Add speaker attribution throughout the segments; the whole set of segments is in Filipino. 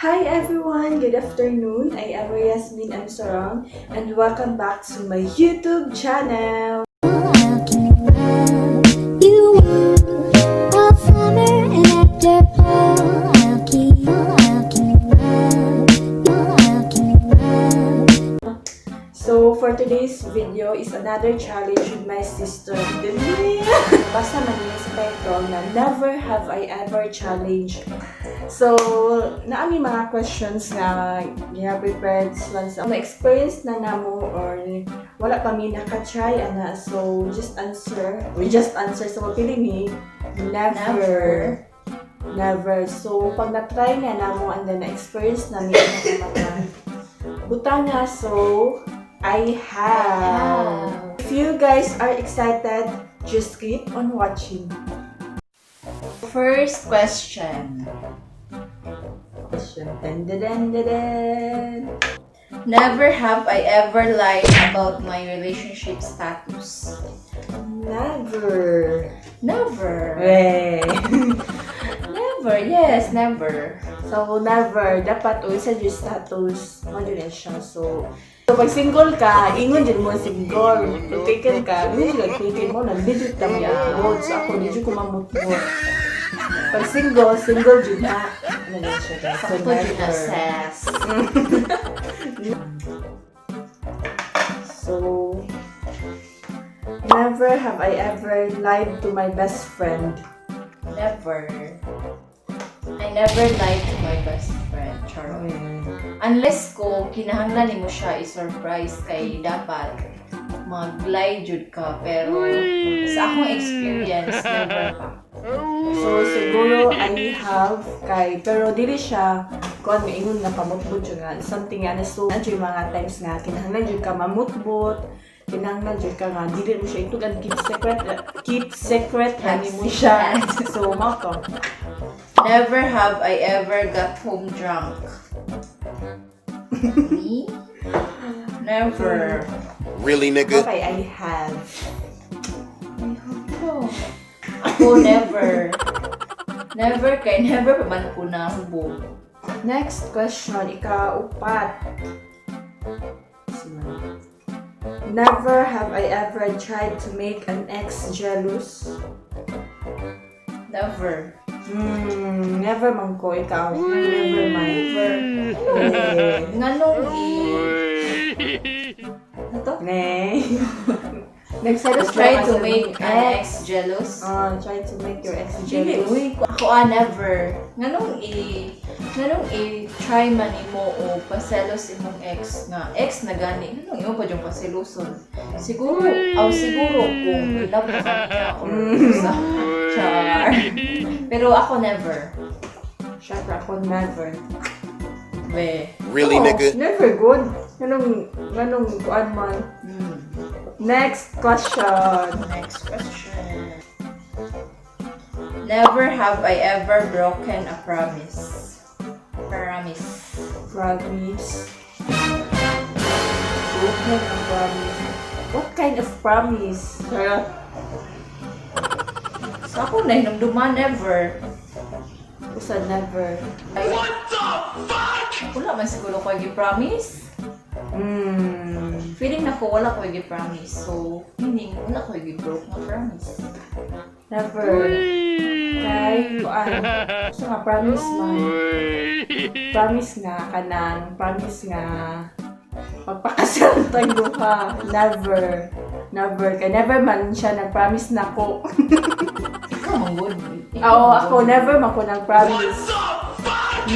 Speaker 1: Hi everyone, good afternoon. I am Jasmine and Sarong and welcome back to my YouTube channel. So for today's video is another challenge with my sister. Basta man yung sa title na Never Have I Ever Challenge. So, naami mga questions na prepared once na-experience na namo or wala pa mi naka-try ana. So, just answer. We just answer. So, mapili mi, never. So, pag na-try nga namo and then na-experience na mi na butanga. So, I have. If you guys are excited, just keep on watching.
Speaker 2: First question. Never have I ever lied about my relationship status.
Speaker 1: Never.
Speaker 2: Never. Never, yes, never.
Speaker 1: So, never. Dapat sa yung status. Ano din siya. So, pag single ka, ingon din mo single. Pag taken ka, ingon taken mo, nag-digit ka mamutbot. So, ako, di ko mamutbot. Pag single din na. Ano din siya, guys. So, never. So, never have I ever lied to my best friend.
Speaker 2: Never. I never lied to my best friend, Charo. Unless ko, kinahanglan nimo siya i-surprise kay dapat mag-lie jud ka. Pero sa akong experience, never pa.
Speaker 1: So, siguro I have pero dili siya kung ano ingon na pamutbot yun nga. Something nga na so, nandiyo yung mga times nga, kinahanglan yun ka mamutbot, kinahanglan yun ka nga, dili mo siya itugan, keep secret, hani mo siya. So, mo to.
Speaker 2: Never have I ever got home drunk. Me? Never.
Speaker 3: Really, nigga?
Speaker 1: Okay, I have.
Speaker 2: No. Ako never. Never kay never pa man ko nahubog.
Speaker 1: Next question, ikaupat. Never have I ever tried to make an ex jealous.
Speaker 2: Never.
Speaker 1: Never man ko, ikaw. Never man.
Speaker 2: Nganong Ano?
Speaker 1: Nagsalos
Speaker 2: try to make an ex jealous?
Speaker 1: Try to make your ex
Speaker 2: Dili,
Speaker 1: jealous.
Speaker 2: uy, ako never. Nganong try man imo o paselos imong ex na gani. Nganong imo pa yung paseloson? Siguro kung love ka niya or sa char. Pero ako never.
Speaker 1: Syempre ako never.
Speaker 3: Really, nigga?
Speaker 1: Never good. Ganong kuan man. Next question.
Speaker 2: Never have I ever broken a promise.
Speaker 1: Promise. Broken a promise. What kind of promise?
Speaker 2: So ako na hinumduman, never.
Speaker 1: Usa never.
Speaker 2: What the fuck? Wala man siguro ko i-promise. Feeling na ko wala ko i-promise. So, meaning wala ko i-broke na promise.
Speaker 1: Never. Kay kuan. Sa nga promise man. Promise nga kanang promise nga magpakasal tayo duha. Never. Kay never man siya nag-promise na ko.
Speaker 2: Ikaw manggod.
Speaker 1: Oo, ako never man ko nag-promise.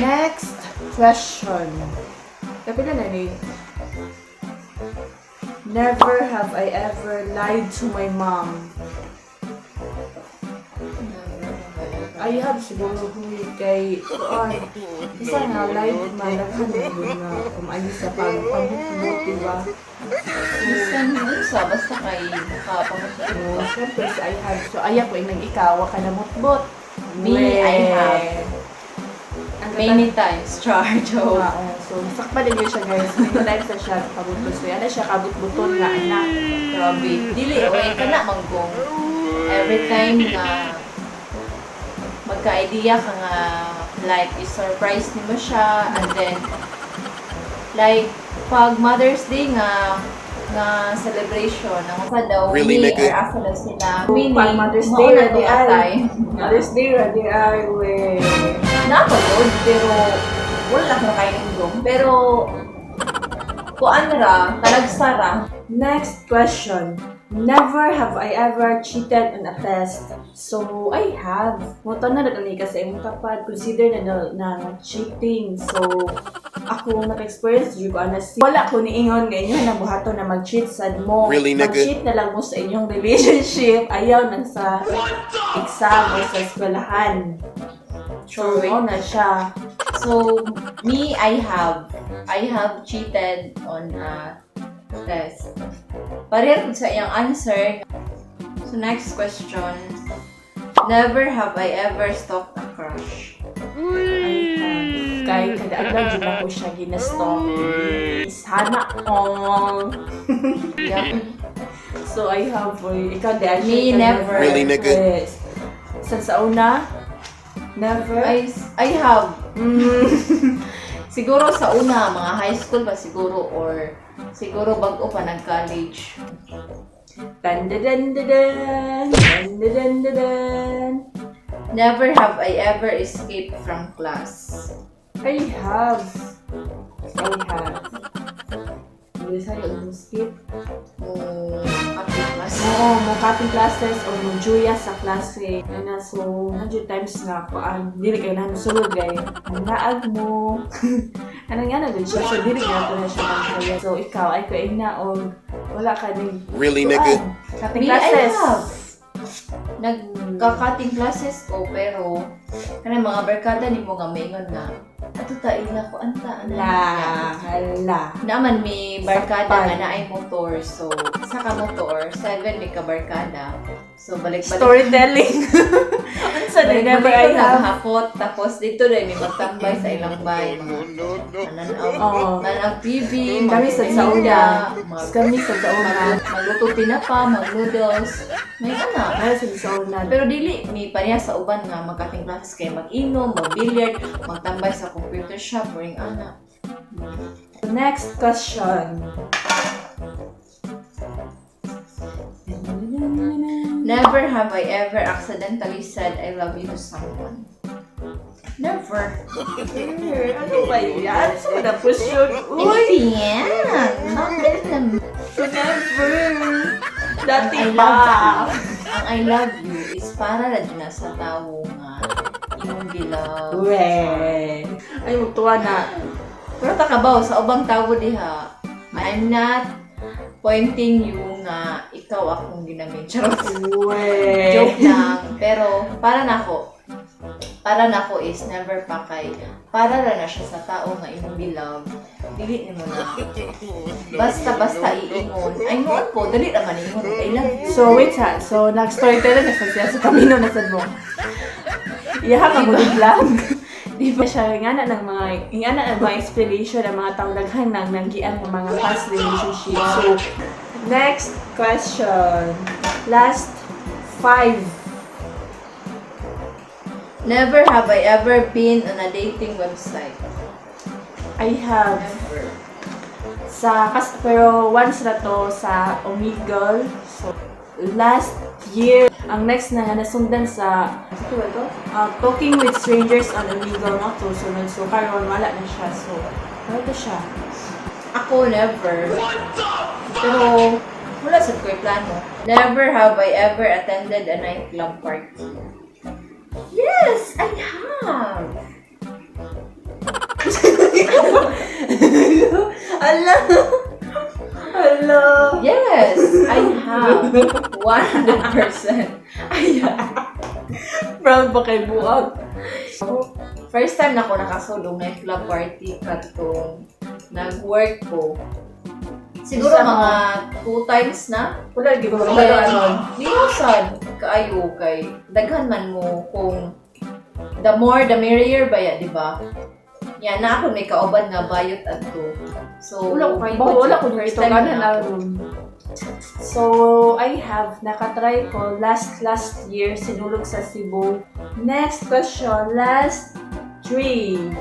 Speaker 1: Next question. Kapit na ni. Never have I ever lied to my mom. I have siguro huli kay isa nga lied malaghan nga kumaayos sa pag-pamutbot, diba?
Speaker 2: Minsan sa basta kay makapangatbot.
Speaker 1: Siyempre si I have. So ayak ko inang ikaw ka na mutbot.
Speaker 2: Me, I have. Many times, Charjo.
Speaker 1: So, sakpa din yun siya, guys. Many times na siya kabutbot. So, yan na siya kabutbuton nga, anak.
Speaker 2: Grabe. Dili, oy, ka na manggong. Every time na magka-idea ka nga like i-surprise nimo siya, and then like pag Mother's Day nga celebration ang sa daw
Speaker 3: Really,
Speaker 2: me
Speaker 3: nigga?
Speaker 2: or asa daw sila
Speaker 1: Pag Mother's Day,
Speaker 2: mauna
Speaker 1: ready
Speaker 2: to
Speaker 1: ay.
Speaker 2: atay.
Speaker 1: Mother's Day, ready ay. We.
Speaker 2: Napagod, pero wala na kayo nindong. Pero kuan ra, talagsara.
Speaker 1: Next question. Never have I ever cheated on a test. So, I have. Muta na nagani kasi imong tapat. Consider na cheating. So, ako naka-experience dito ko na wala ko niingon ngayon na buhato na mag-cheat sad mo.
Speaker 3: Really, nigga?
Speaker 1: Mag-cheat na lang mo sa inyong relationship. Ayaw nang sa exam o sa eskwelahan. So, na siya.
Speaker 2: So, me, I have cheated on a test. Pareho sa iyang answer. So, next question. Never have I ever stalked a crush.
Speaker 1: Kay kada adlaw gid ako siya ginastalk. Sana all.
Speaker 2: Yeah.
Speaker 1: So I have ikaw dahil
Speaker 2: Me, never.
Speaker 3: Really, nigga?
Speaker 1: Yes. Sa una? Never?
Speaker 2: I have. Siguro sa una, mga high school pa siguro, or siguro bago pa nag-college.
Speaker 1: Dandadandadan. Dandadandadan.
Speaker 2: Never have I ever escaped from class.
Speaker 1: I have. Hindi sa'yo, skip.
Speaker 2: After class.
Speaker 1: Oo, mo copy classes o mo juya sa klase. Ano, so, 100 times nga paan. Dili kayo na sulod kay ang naag mo. Ano nga na din siya. So, dili nga ito na siya kaya. So, ikaw ay ko na o wala ka din.
Speaker 3: Really, nigga?
Speaker 1: Cutting
Speaker 2: Me, I
Speaker 1: classes.
Speaker 2: have. Nagka-cutting classes ko, pero kanang mga barkada ni mo nga maingon nga ato ta ila ko anta
Speaker 1: Hala.
Speaker 2: naman may barkada
Speaker 1: Sakpan.
Speaker 2: nga na ay motor, so sa ka motor 7 may ka barkada, so balik-balik
Speaker 1: Storytelling. Sa never I have.
Speaker 2: naghakot, tapos dito na may magtambay sa ilang bay,
Speaker 1: Oo.
Speaker 2: manang PV,
Speaker 1: Kami sa sauna. Kami sa sauna.
Speaker 2: magluto tinapa, mag-noodles, may anak.
Speaker 1: Kaya sa sauna.
Speaker 2: Pero dili mi paniya sa uban nga magkating classes kay mag-inom, mag-billiard, magtambay sa computer shop, ring ana.
Speaker 1: Next question.
Speaker 2: Never have I ever accidentally said I love you to someone. Never.
Speaker 1: Ano ba yan? So, na-push yun. Uy!
Speaker 2: Hindi yan. Bakit naman?
Speaker 1: Never! Dati
Speaker 2: Ang I
Speaker 1: pa!
Speaker 2: love you. Ang I love you is para na dyan sa tao nga imong gilaw.
Speaker 1: Uwe! Ay, mutuwa na.
Speaker 2: Pero takabaw, sa ubang tao diha, I'm not pointing you nga ikaw akong ginamit. Charot.
Speaker 1: Uwe!
Speaker 2: Joke lang. Pero para na ako is never pa kay para na siya sa tao nga imong beloved. Dili nimo na. Basta iingon. Ay noon po, dali naman ingon. I love you.
Speaker 1: So, wait ha. So, nag-storyteller na siya sa kamino na sa mo. Iyaha ka mo lang. Di ba siya ingana ng mga explanation ng mga taong daghan ng nanggian ng mga past relationship. So, next question. Last 5.
Speaker 2: Never have I ever been on a dating website.
Speaker 1: I have.
Speaker 2: Never.
Speaker 1: Pero once na to sa Omegle. So, last year, ang next na nga nasundan sa ano ba ito? Talking with strangers on Omegle na to. So karon wala na siya. So, ano to siya?
Speaker 2: Ako never. Pero wala sa ko plano. Never have I ever attended a nightclub party. Yes, I have.
Speaker 1: Hello.
Speaker 2: Yes, I have. 100%. I have.
Speaker 1: Proud ba kay buwag?
Speaker 2: First time na ako nakasulong nightclub party katong nag-work ko. Siguro
Speaker 1: Isa
Speaker 2: mga 2 times na.
Speaker 1: Wala, di ba?
Speaker 2: Minsan, kaayo kay daghan man mo kung the more the merrier ba ya, di ba? Yan na ako may kauban nga bayot adto. So,
Speaker 1: Wala ko
Speaker 2: first
Speaker 1: dito.
Speaker 2: time
Speaker 1: Gana
Speaker 2: na ako.
Speaker 1: lang. So, I have nakatry ko last year sinulog sa Cebu. Next question, last 3.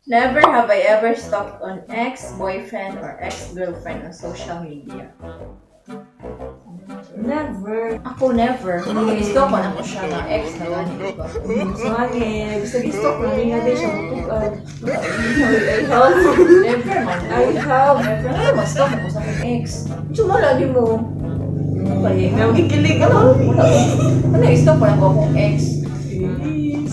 Speaker 2: Never have I ever stalked on ex-boyfriend or ex-girlfriend on social media.
Speaker 1: Never.
Speaker 2: Ako never. Stalk ko na ko siya na ex na gani, diba?
Speaker 1: Sangin. Gusto ko rin nga din siya mutukan. I have.
Speaker 2: Never man.
Speaker 1: I have.
Speaker 2: Never. Ano mas stalk ako sa akong ex?
Speaker 1: Sumala di mo. Nagigilig
Speaker 2: Wala
Speaker 1: ako.
Speaker 2: ko. Ano i-stalk ko na ko akong ex?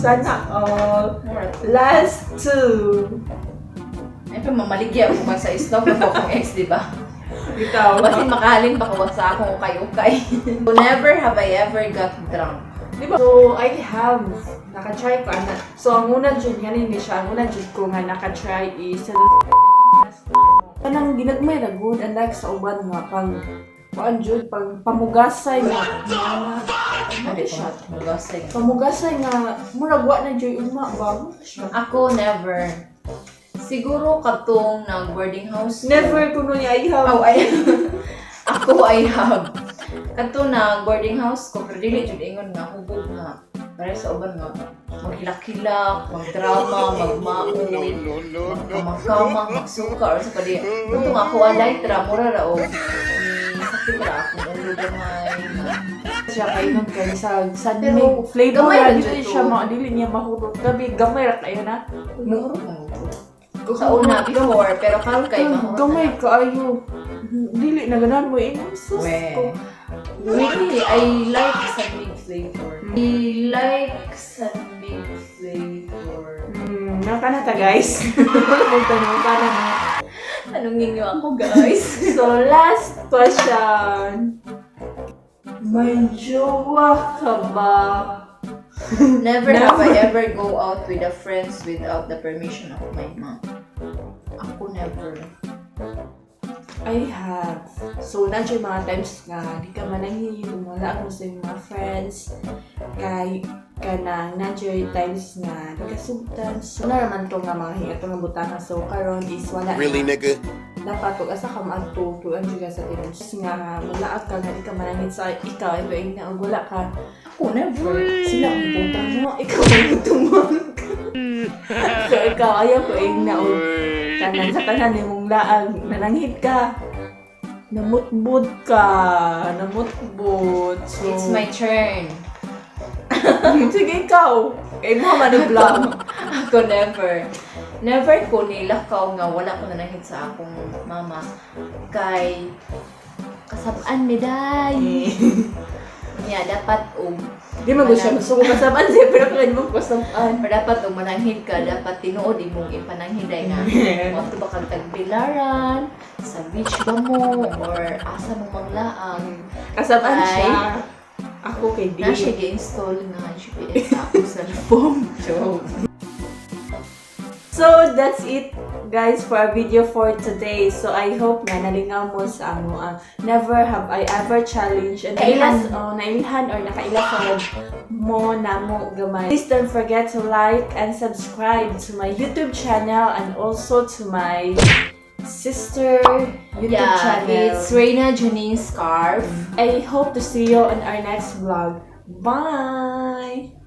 Speaker 1: Sana all. Last 2.
Speaker 2: Ay, pa mamaligya ako pag sa stalk na ko akong ex, diba?
Speaker 1: Ikaw.
Speaker 2: Kasi makahalin pa ko sa akong ukay-ukay. So, never have I ever got drunk.
Speaker 1: Diba? So, I have. Naka-try ko. So, ang unang dyan, yan hindi siya. Ang unang dyan ko nga naka-try is kanang ginagmay na good and like sa uban nga pang jud pang pamugasay nga ano siya? Pamugasay nga murag wa na joy uma ba?
Speaker 2: Ako never. Siguro katong nag-boarding house.
Speaker 1: Never kuno ni I have.
Speaker 2: Oh, ako I have. Katong nag-boarding house ko pero dili jud ingon nga hubog nga. Para sa uban nga maghilak-hilak, magdrama, magmaoy, magkamang, magsuka or sa padi. Kung ako alay tra mura ra o sakit ra ako ang lugamay.
Speaker 1: Siya kainon kay sa
Speaker 2: Pero,
Speaker 1: may flavor
Speaker 2: gamay
Speaker 1: ra
Speaker 2: ra
Speaker 1: dili
Speaker 2: jud
Speaker 1: siya
Speaker 2: to.
Speaker 1: dili niya mahurot. Gabi gamay ra kayo na.
Speaker 2: Sa una before, pero karon kay mahurot.
Speaker 1: Gamay kaayo. Dili na ganan mo sus ko.
Speaker 2: Really, I like sunbig flavor. I like sunbig flavor.
Speaker 1: Naka na ta guys. Magtanong ka na na.
Speaker 2: Tanungin niyo ako, guys.
Speaker 1: So, last question. May jowa ka ba?
Speaker 2: Never have I ever go out with the friends without the permission of my mom. Ako never.
Speaker 1: I have. So, nandiyo yung mga times nga, di ka manangin, wala ako sa mga friends. Kay, kanang nandiyo yung times nga, di ka sugtan. So, naraman to nga mga hingat ng butana. So, karon is wala
Speaker 3: Really,
Speaker 1: na.
Speaker 3: nigga?
Speaker 1: Dapat to, asa ka maagtutuan juga sa tinan. Kasi nga, malaak ka nga, di ka manangin sa ikaw, ito ay na, wala ka.
Speaker 2: Ako never.
Speaker 1: Sila ang butang mo, ikaw ang tumang. So, ikaw, ayaw ko yung naon. Tanan sa tanan ni mong laang, nananghid ka. Namutbud ka. Namutbud. So,
Speaker 2: It's my turn.
Speaker 1: sige, ikaw. Kaya mo maniblang.
Speaker 2: Ako never. Never ko nilakaw nga wala ko nanahid sa akong mama. Kay kasabaan ni day. Niya dapat
Speaker 1: Di mo siya gusto ko kasaban siya, pero kaya mo kasaban.
Speaker 2: dapat mananghid ka, dapat tinuod imong ipananghiday nga. Wato ba kang tagbilaran, sa beach ba mo, or asa mo manglaang.
Speaker 1: Kasaban
Speaker 2: Ay.
Speaker 1: siya. Ako kay Di.
Speaker 2: Na siya gi-install nga GPS sa akong cellphone.
Speaker 1: So, that's it guys for our video for today. So, I hope na nalingaw mo sa amo ang never have I ever challenge and nailhan or nakailasan mo na mo gamay. Please don't forget to like and subscribe to my YouTube channel and also to my sister YouTube channel.
Speaker 2: It's Reina Janine Scarf.
Speaker 1: I hope to see you on our next vlog. Bye!